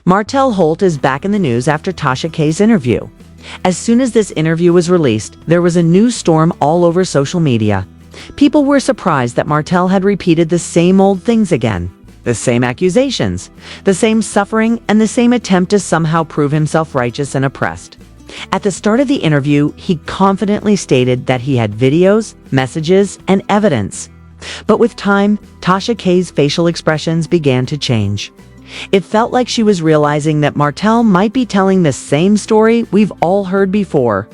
Martell Holt is back in the news after Tasha K's interview. As soon as this interview was released, there was a news storm all over social media. People were surprised that Martell had repeated the same old things again. The same accusations, the same suffering, and the same attempt to somehow prove himself righteous and oppressed. At the start of the interview, he confidently stated that he had videos, messages, and evidence. But with time, Tasha K's facial expressions began to change. It felt like she was realizing that Martell might be telling the same story we've all heard before.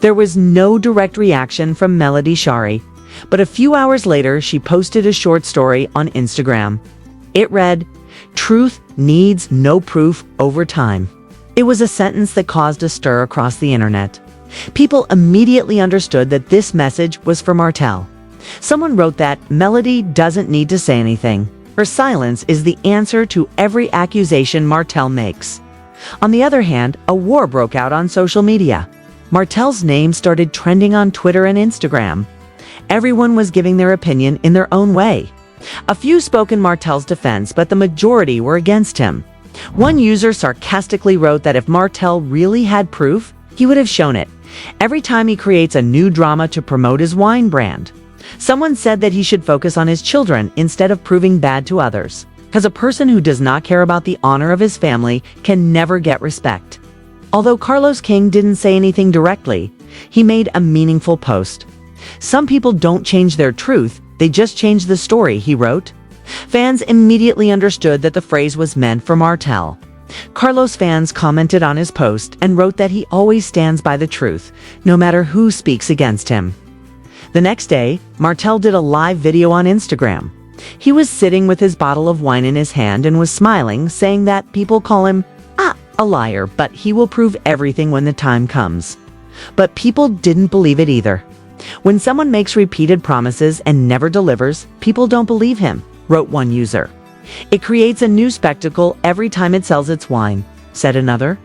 There was no direct reaction from Melody Shari, but a few hours later, she posted a short story on Instagram. It read, "Truth needs no proof over time." It was a sentence that caused a stir across the internet. People immediately understood that this message was for Martell. Someone wrote that Melody doesn't need to say anything. Her silence is the answer to every accusation Martell makes. On the other hand, a war broke out on social media. Martell's name started trending on Twitter and Instagram. Everyone was giving their opinion in their own way. A few spoke in Martell's defense, but the majority were against him. One user sarcastically wrote that if Martell really had proof, he would have shown it, every time he creates a new drama to promote his wine brand. Someone said that he should focus on his children instead of proving bad to others, because a person who does not care about the honor of his family can never get respect. Although Carlos King didn't say anything directly, he made a meaningful post. "Some people don't change their truth, they just change the story," he wrote. Fans immediately understood that the phrase was meant for Martell. Carlos fans commented on his post and wrote that he always stands by the truth, no matter who speaks against him. The next day, Martell did a live video on Instagram. He was sitting with his bottle of wine in his hand and was smiling, saying that people call him a liar, but he will prove everything when the time comes. But people didn't believe it either. "When someone makes repeated promises and never delivers, people don't believe him," wrote one user. "It creates a new spectacle every time it sells its wine," said another.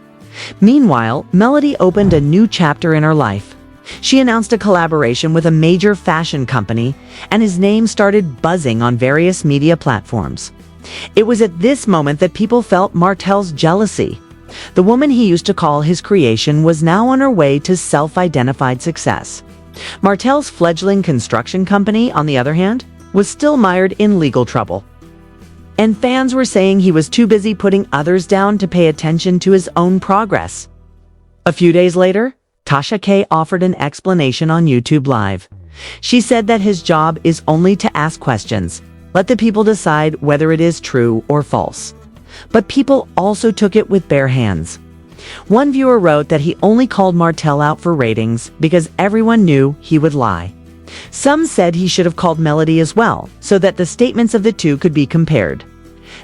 Meanwhile, Melody opened a new chapter in her life. She announced a collaboration with a major fashion company, and his name started buzzing on various media platforms. It was at this moment that people felt Martell's jealousy. The woman he used to call his creation was now on her way to self-identified success. Martell's fledgling construction company, on the other hand, was still mired in legal trouble. And fans were saying he was too busy putting others down to pay attention to his own progress. A few days later, Tasha K offered an explanation on YouTube Live. She said that his job is only to ask questions. Let the people decide whether it is true or false. But people also took it with bare hands. One viewer wrote that he only called Martell out for ratings because everyone knew he would lie. Some said he should have called Melody as well, so that the statements of the two could be compared.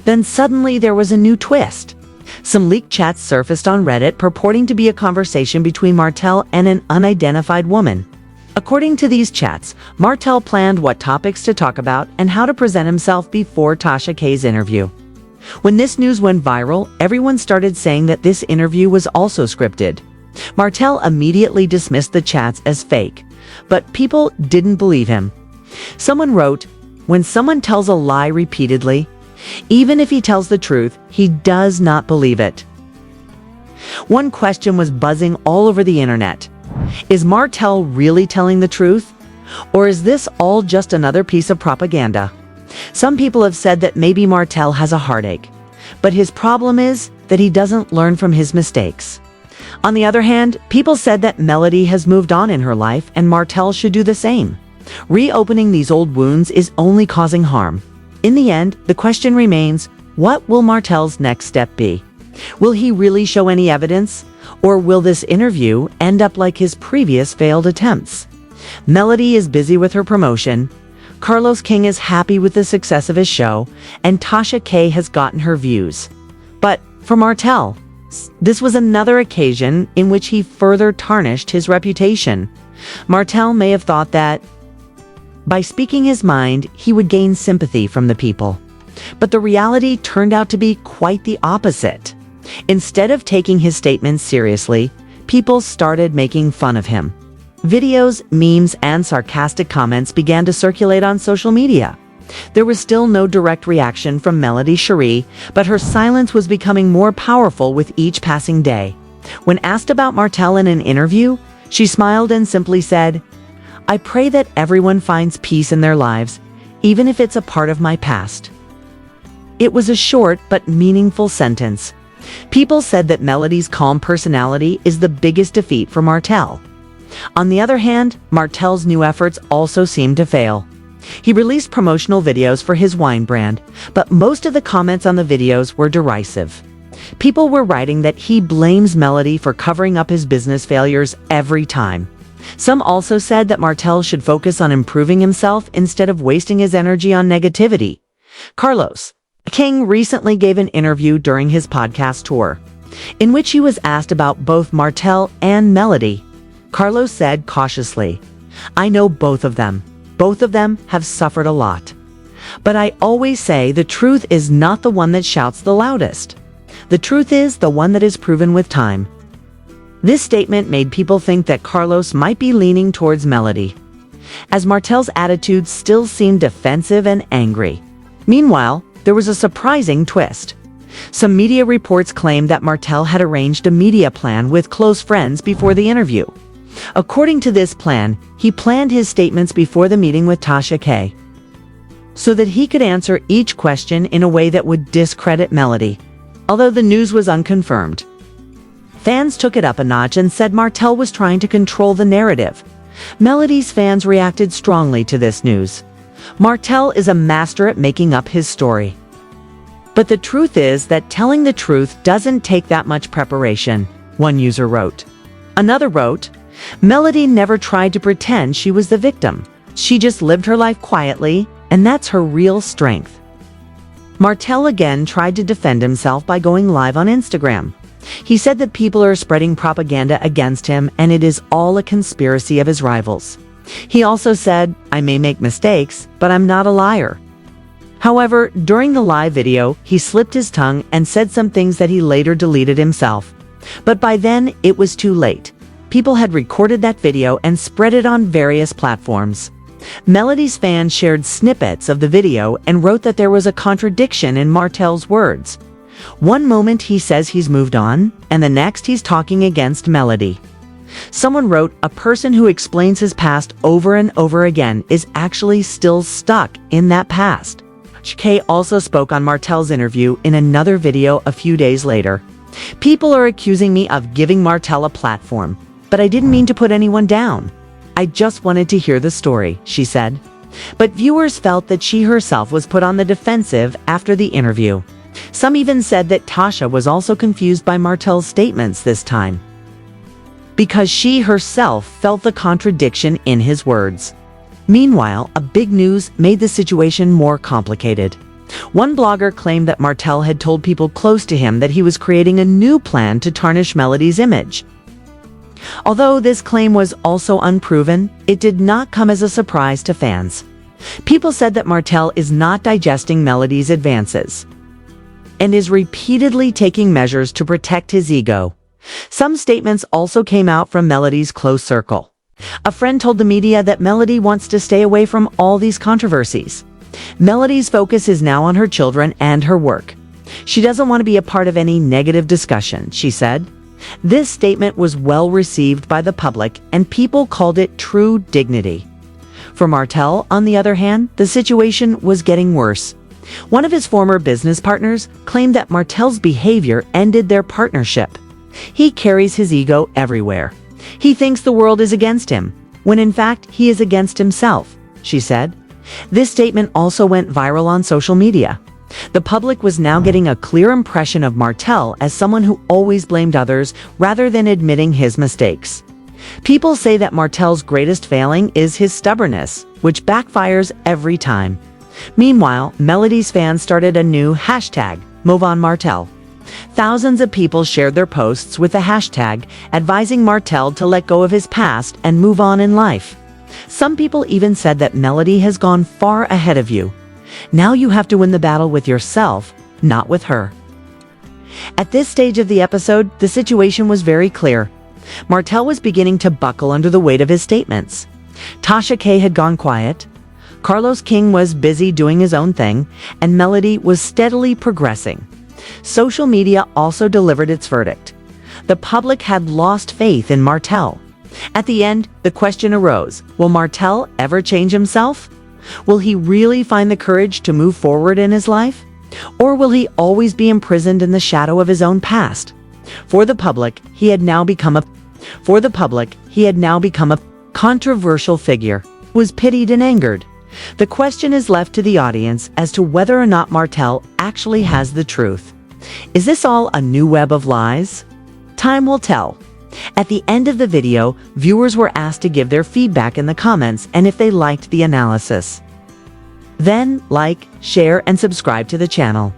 Then suddenly there was a new twist. Some leaked chats surfaced on Reddit purporting to be a conversation between Martell and an unidentified woman. According to these chats, Martell planned what topics to talk about and how to present himself before Tasha K's interview. When this news went viral, everyone started saying that this interview was also scripted. Martell immediately dismissed the chats as fake, but people didn't believe him. Someone wrote, "When someone tells a lie repeatedly, even if he tells the truth, he does not believe it." One question was buzzing all over the internet. Is Martell really telling the truth? Or is this all just another piece of propaganda? Some people have said that maybe Martell has a heartache, but his problem is that he doesn't learn from his mistakes. On the other hand, people said that Melody has moved on in her life and Martell should do the same. Reopening these old wounds is only causing harm. In the end, the question remains, what will Martell's next step be? Will he really show any evidence? Or will this interview end up like his previous failed attempts? Melody is busy with her promotion, Carlos King is happy with the success of his show, and Tasha K has gotten her views. But for Martell, this was another occasion in which he further tarnished his reputation. Martell may have thought that by speaking his mind, he would gain sympathy from the people. But the reality turned out to be quite the opposite. Instead of taking his statements seriously, people started making fun of him. Videos, memes, and sarcastic comments began to circulate on social media. There was still no direct reaction from Melody Cherie, but her silence was becoming more powerful with each passing day. When asked about Martell in an interview, she smiled and simply said, "I pray that everyone finds peace in their lives, even if it's a part of my past." It was a short but meaningful sentence. People said that Melody's calm personality is the biggest defeat for Martell. On the other hand, Martell's new efforts also seemed to fail. He released promotional videos for his wine brand, but most of the comments on the videos were derisive. People were writing that he blames Melody for covering up his business failures every time. Some also said that Martell should focus on improving himself instead of wasting his energy on negativity. Carlos King recently gave an interview during his podcast tour, in which he was asked about both Martell and Melody. Carlos said cautiously, "I know both of them. Both of them have suffered a lot. But I always say the truth is not the one that shouts the loudest. The truth is the one that is proven with time." This statement made people think that Carlos might be leaning towards Melody, as Martell's attitude still seemed defensive and angry. Meanwhile, there was a surprising twist. Some media reports claimed that Martell had arranged a media plan with close friends before the interview. According to this plan, he planned his statements before the meeting with Tasha K, so that he could answer each question in a way that would discredit Melody. Although the news was unconfirmed, fans took it up a notch and said Martell was trying to control the narrative. Melody's fans reacted strongly to this news. Martell is a master at making up his story. But the truth is that telling the truth doesn't take that much preparation, one user wrote. Another wrote, "Melody never tried to pretend she was the victim. She just lived her life quietly, and that's her real strength." Martell again tried to defend himself by going live on Instagram. He said that people are spreading propaganda against him and it is all a conspiracy of his rivals. He also said, "I may make mistakes, but I'm not a liar." However, during the live video, he slipped his tongue and said some things that he later deleted himself. But by then, it was too late. People had recorded that video and spread it on various platforms. Melody's fans shared snippets of the video and wrote that there was a contradiction in Martell's words. One moment he says he's moved on, and the next he's talking against Melody. Someone wrote, "A person who explains his past over and over again is actually still stuck in that past." Kay also spoke on Martell's interview in another video a few days later. "People are accusing me of giving Martell a platform, but I didn't mean to put anyone down. I just wanted to hear the story," she said. But viewers felt that she herself was put on the defensive after the interview. Some even said that Tasha was also confused by Martell's statements this time, because she herself felt the contradiction in his words. Meanwhile, a big news made the situation more complicated. One blogger claimed that Martell had told people close to him that he was creating a new plan to tarnish Melody's image. Although this claim was also unproven, it did not come as a surprise to fans. People said that Martell is not digesting Melody's advances and is repeatedly taking measures to protect his ego. Some statements also came out from Melody's close circle. A friend told the media that Melody wants to stay away from all these controversies. Melody's focus is now on her children and her work. She doesn't want to be a part of any negative discussion, she said. This statement was well received by the public and people called it true dignity. For Martell, on the other hand, the situation was getting worse. One of his former business partners claimed that Martell's behavior ended their partnership. He carries his ego everywhere. He thinks the world is against him, when in fact he is against himself, she said. This statement also went viral on social media. The public was now getting a clear impression of Martell as someone who always blamed others rather than admitting his mistakes. People say that Martell's greatest failing is his stubbornness, which backfires every time. Meanwhile, Melody's fans started a new hashtag, #MoveOnMartell. Thousands of people shared their posts with the hashtag, advising Martell to let go of his past and move on in life. Some people even said that Melody has gone far ahead of you. Now you have to win the battle with yourself, not with her. At this stage of the episode, the situation was very clear. Martell was beginning to buckle under the weight of his statements. Tasha K had gone quiet. Carlos King was busy doing his own thing, and Melody was steadily progressing. Social media also delivered its verdict. The public had lost faith in Martell. At the end, the question arose, will Martell ever change himself? Will he really find the courage to move forward in his life? Or will he always be imprisoned in the shadow of his own past? For the public, he had now become a controversial figure, was pitied and angered. The question is left to the audience as to whether or not Martell actually has the truth. Is this all a new web of lies? Time will tell. At the end of the video, viewers were asked to give their feedback in the comments and if they liked the analysis. Then, like, share, and subscribe to the channel.